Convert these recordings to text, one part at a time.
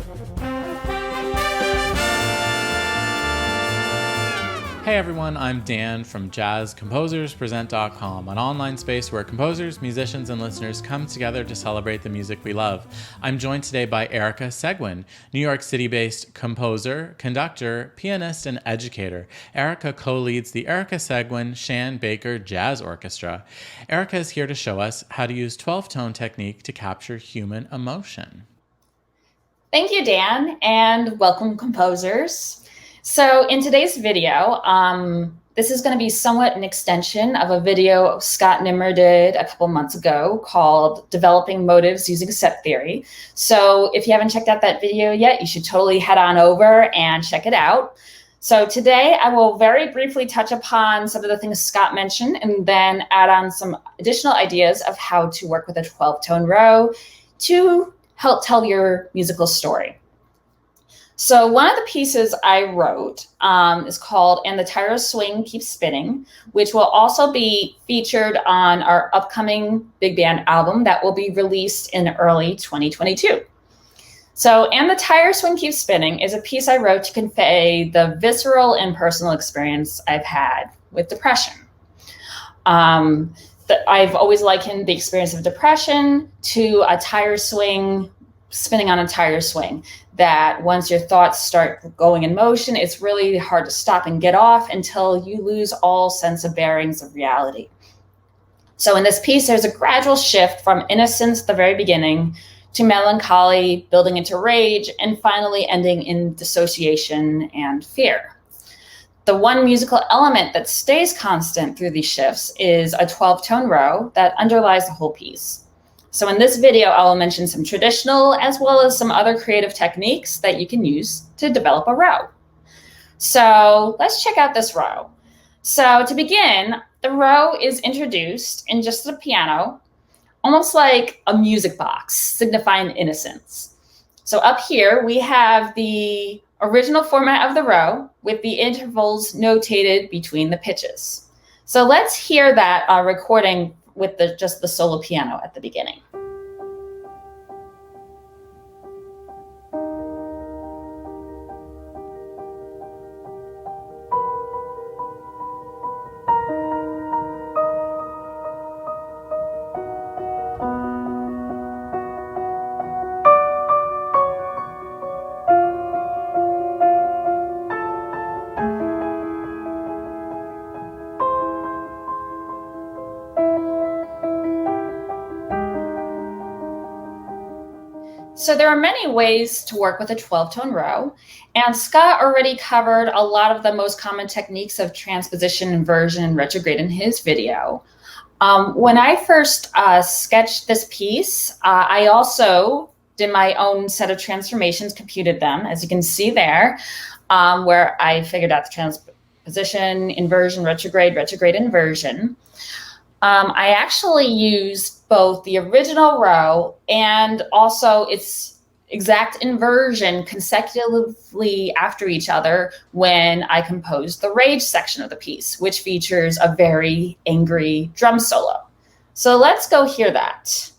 Hey everyone, I'm Dan from JazzComposersPresent.com, an online space where composers, musicians, and listeners come together to celebrate the music we love. I'm joined today by Erica Seguine, New York City-based composer, conductor, pianist, and educator. Erica co-leads the Erica Seguine Shon Baker Jazz Orchestra. Erica is here to show us how to use 12-tone technique to capture human emotion. Thank you, Dan, and welcome, composers. So in today's video, this is going to be somewhat an extension of a video Scott Nimmer did a couple months ago called Developing Motives Using Set Theory. So if you haven't checked out that video yet, you should totally head on over and check it out. So today I will very briefly touch upon some of the things Scott mentioned and then add on some additional ideas of how to work with a 12-tone row to help tell your musical story. So one of the pieces I wrote is called And the Tire Swing Keeps Spinning, which will also be featured on our upcoming big band album that will be released in early 2022. So And the Tire Swing Keeps Spinning is a piece I wrote to convey the visceral and personal experience I've had with depression. I've always likened the experience of depression to a tire swing, spinning on a tire swing, that once your thoughts start going in motion, it's really hard to stop and get off until you lose all sense of bearings of reality. So in this piece, there's a gradual shift from innocence at the very beginning to melancholy, building into rage, and finally ending in dissociation and fear. The one musical element that stays constant through these shifts is a 12-tone row that underlies the whole piece. So in this video, I will mention some traditional as well as some other creative techniques that you can use to develop a row. So let's check out this row. So to begin, the row is introduced in just the piano, almost like a music box signifying innocence. So up here, we have the original format of the row with the intervals notated between the pitches. So let's hear that recording with just the solo piano at the beginning. So there are many ways to work with a 12-tone row, and Scott already covered a lot of the most common techniques of transposition, inversion, and retrograde in his video. When I first sketched this piece, I also did my own set of transformations, computed them, as you can see there, where I figured out the transposition, inversion, retrograde, inversion. I actually used both the original row and also its exact inversion consecutively after each other when I composed the rage section of the piece, which features a very angry drum solo. So let's go hear that.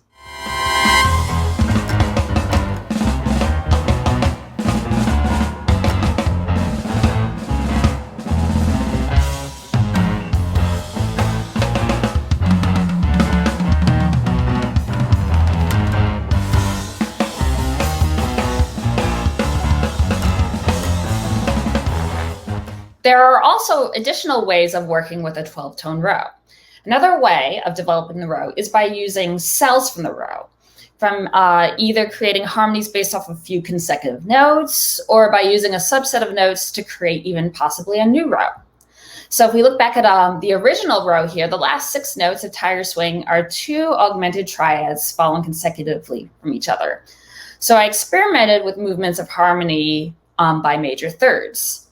There are also additional ways of working with a 12-tone row. Another way of developing the row is by using cells from the row, from either creating harmonies based off of a few consecutive notes or by using a subset of notes to create even possibly a new row. So if we look back at the original row here, the last 6 notes of tire swing are 2 augmented triads following consecutively from each other. So I experimented with movements of harmony by major thirds.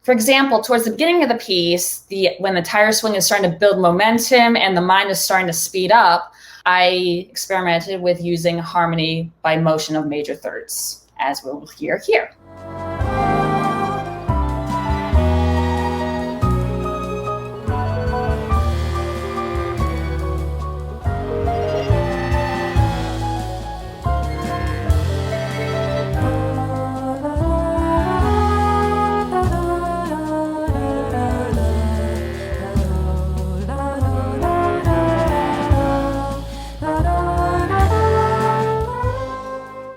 For example, towards the beginning of the piece, when the tire swing is starting to build momentum and the mind is starting to speed up, I experimented with using harmony by motion of major thirds, as we'll hear here.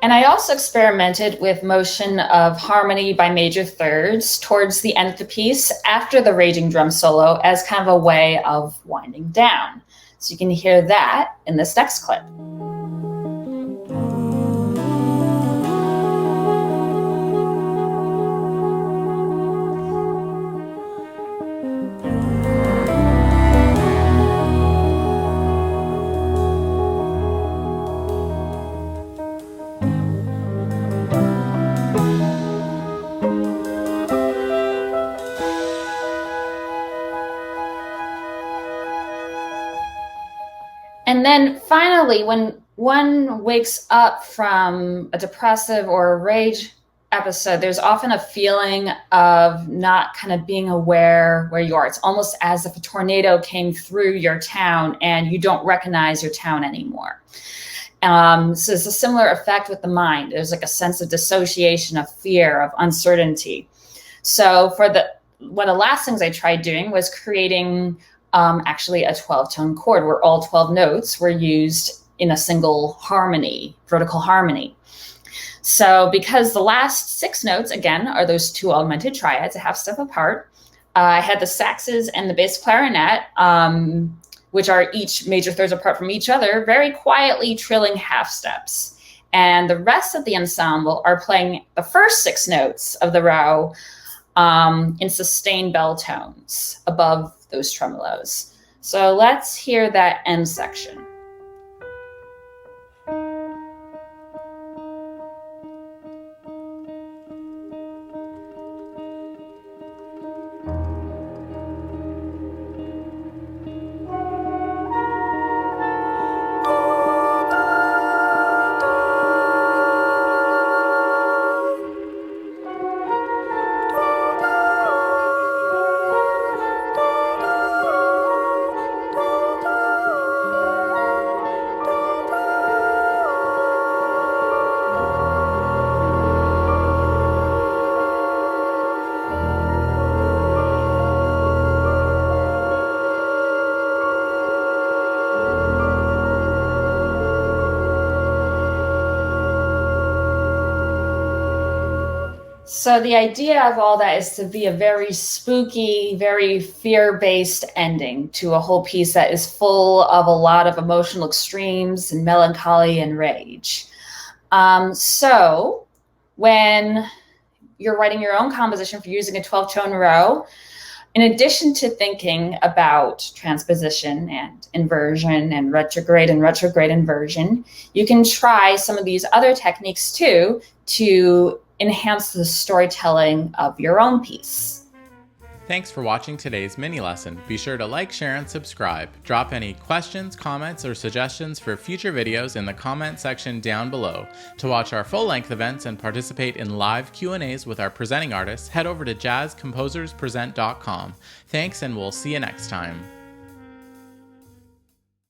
And I also experimented with motion of harmony by major thirds towards the end of the piece after the raging drum solo as kind of a way of winding down. So you can hear that in this next clip. And then finally, when one wakes up from a depressive or a rage episode, there's often a feeling of not kind of being aware where you are. It's almost as if a tornado came through your town and you don't recognize your town anymore. So it's a similar effect with the mind. There's like a sense of dissociation, of fear, of uncertainty. So one of the last things I tried doing was creating actually a 12-tone chord where all 12 notes were used in a single harmony, vertical harmony. So because the last 6 notes, again, are those 2 augmented triads, a half step apart, I had the saxes and the bass clarinet, which are each major thirds apart from each other, very quietly trilling half steps. And the rest of the ensemble are playing the first 6 notes of the row in sustained bell tones above those tremolos. So let's hear that end section. So the idea of all that is to be a very spooky, very fear-based ending to a whole piece that is full of a lot of emotional extremes and melancholy and rage. So when you're writing your own composition for using a 12-tone row, in addition to thinking about transposition and inversion and retrograde inversion, you can try some of these other techniques too to enhance the storytelling of your own piece. Thanks for watching today's mini lesson. Be sure to like, share, and subscribe. Drop any questions, comments, or suggestions for future videos in the comment section down below. To watch our full-length events and participate in live Q&As with our presenting artists, head over to jazzcomposerspresent.com. Thanks, and we'll see you next time.